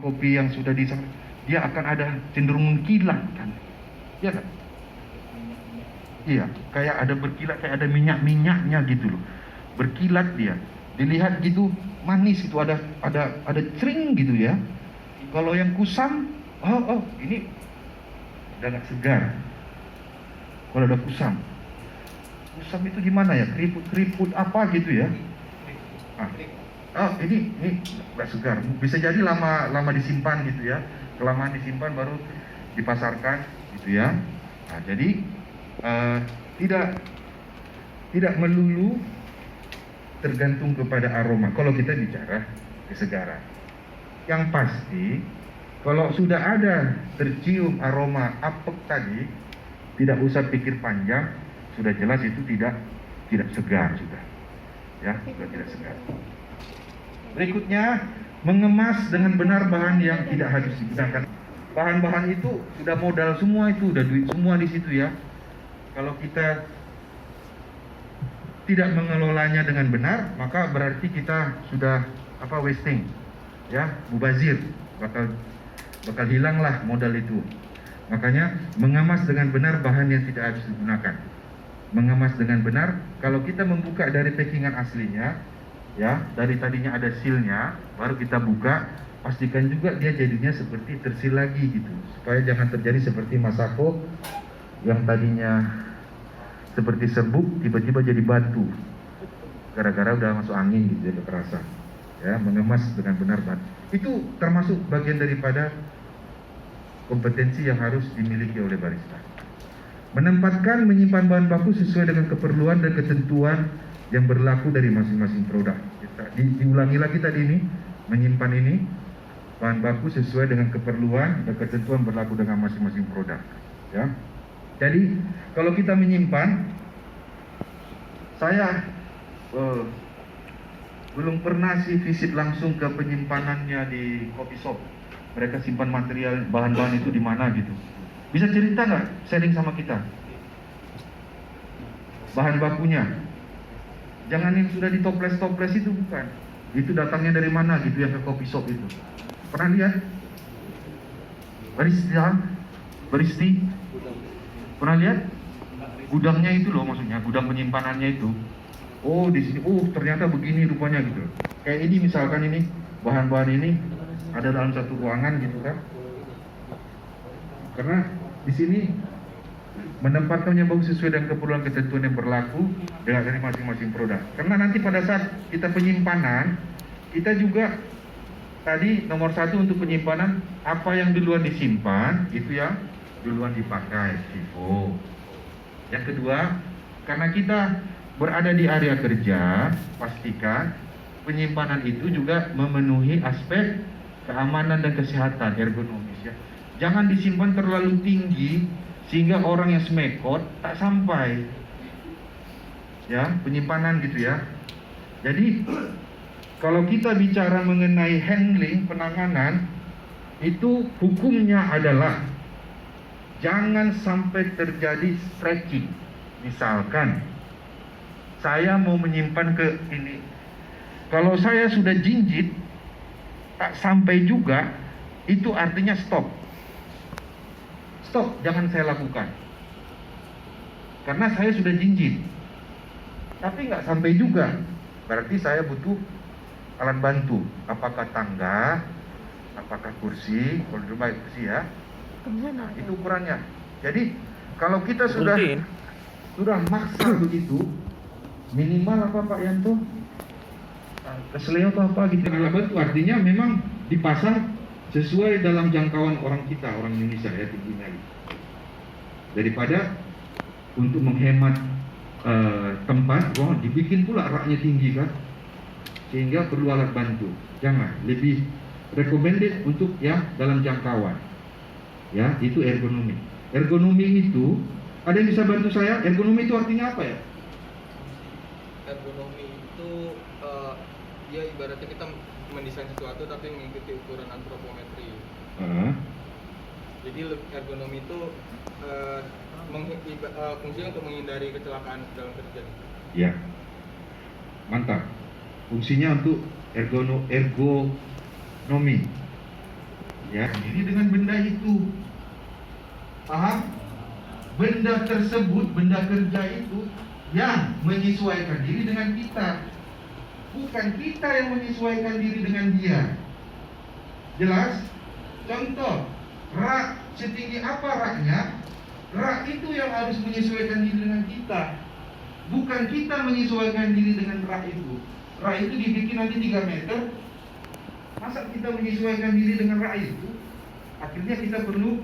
kopi yang sudah dia akan ada cenderung mengkilat kan, ya kan? Iya, kayak ada berkilat, kayak ada minyak-minyaknya gitu loh, berkilat dia. Dilihat gitu manis itu ada cering gitu ya. Kalau yang kusam, ini udah nggak segar. Kalau ada kusam itu gimana ya? Keriput apa gitu ya? Ini nggak segar. Bisa jadi lama disimpan gitu ya. Kelamaan disimpan baru dipasarkan gitu ya. Nah, jadi tidak melulu tergantung kepada aroma. Kalau kita bicara kesegaran, yang pasti kalau sudah ada tercium aroma apek tadi, tidak usah pikir panjang, sudah jelas itu tidak segar sudah. Ya, sudah tidak segar. Berikutnya, mengemas dengan benar bahan yang tidak habis digunakan. Bahan-bahan itu sudah modal semua, itu udah duit semua di situ ya. Kalau kita tidak mengelolanya dengan benar, maka berarti kita sudah wasting, ya, mubazir, bakal hilanglah modal itu. Makanya mengemas dengan benar bahan yang tidak habis digunakan. Mengemas dengan benar, kalau kita membuka dari packingan aslinya, ya, dari tadinya ada sealnya, baru kita buka, pastikan juga dia jadinya seperti tersil lagi gitu, supaya jangan terjadi seperti Masako yang tadinya seperti serbuk tiba-tiba jadi batu gara-gara udah masuk angin gitu, jadi kekerasan. Ya, mengemas dengan benar bahan itu termasuk bagian daripada kompetensi yang harus dimiliki oleh barista. Menempatkan, menyimpan bahan baku sesuai dengan keperluan dan ketentuan yang berlaku dari masing-masing produk. Diulangi lagi tadi ini, menyimpan ini bahan baku sesuai dengan keperluan dan ketentuan berlaku dengan masing-masing produk. Ya, jadi kalau kita menyimpan, saya belum pernah sih visit langsung ke penyimpanannya di kopi shop. Mereka simpan material bahan-bahan itu di mana gitu. Bisa cerita nggak, sharing sama kita? Bahan bakunya. Jangan yang sudah ditoples-toples itu, bukan. Itu datangnya dari mana gitu yang ke kopi shop itu. Pernah lihat? Baristi? Pernah lihat? Gudangnya itu loh, maksudnya gudang penyimpanannya itu. Oh, di sini, ternyata begini rupanya gitu. Kayak ini misalkan ini, bahan-bahan ini ada dalam satu ruangan gitu kan. Karena di sini menempatkannya bagus sesuai dengan keperluan ketentuan yang berlaku dari masing-masing produk. Karena nanti pada saat kita penyimpanan, kita juga tadi nomor 1 untuk penyimpanan, apa yang duluan disimpan itu yang duluan dipakai. Yang kedua, karena kita berada di area kerja, pastikan penyimpanan itu juga memenuhi aspek keamanan dan kesehatan ergonomis ya. Jangan disimpan terlalu tinggi sehingga orang yang semekot tak sampai. Ya, penyimpanan gitu ya. Jadi kalau kita bicara mengenai handling, penanganan, itu hukumnya adalah jangan sampai terjadi stretching. Misalkan saya mau menyimpan ke ini, kalau saya sudah jinjit tak sampai juga, itu artinya stop, jangan saya lakukan karena saya sudah jinjit. Tapi nggak sampai juga, berarti saya butuh alat bantu, apakah tangga, apakah kursi. Kalau di rumah kursi ya, itu ukurannya. Jadi kalau kita sudah maksa begitu, minimal apa Pak Yanto? Keseleo atau apa gitu. Alat bantu artinya memang dipasang sesuai dalam jangkauan orang kita, orang Indonesia ya, tingginya gitu. Daripada untuk menghemat tempat, dibikin pula raknya tinggi kan, sehingga perlu alat bantu. Jangan, lebih recommended untuk yang dalam jangkauan. Ya, itu ergonomi. Ergonomi itu, ada yang bisa bantu saya? Ergonomi itu artinya apa ya? Ergonomi itu ya ibaratnya kita mendesain sesuatu tapi mengikuti ukuran antropometri. Jadi ergonomi itu fungsinya untuk menghindari kecelakaan dalam kerja. Ya, mantap. Fungsinya untuk ergonomi. ya diri dengan benda itu. Paham? Benda tersebut, benda kerja itu yang menyesuaikan diri dengan kita, bukan kita yang menyesuaikan diri dengan dia. Jelas? Contoh, rak setinggi apa raknya? Rak itu yang harus menyesuaikan diri dengan kita, bukan kita menyesuaikan diri dengan rak itu. Rak itu dibikin nanti 3 meter. Masa kita menyesuaikan diri dengan rak itu? Akhirnya kita perlu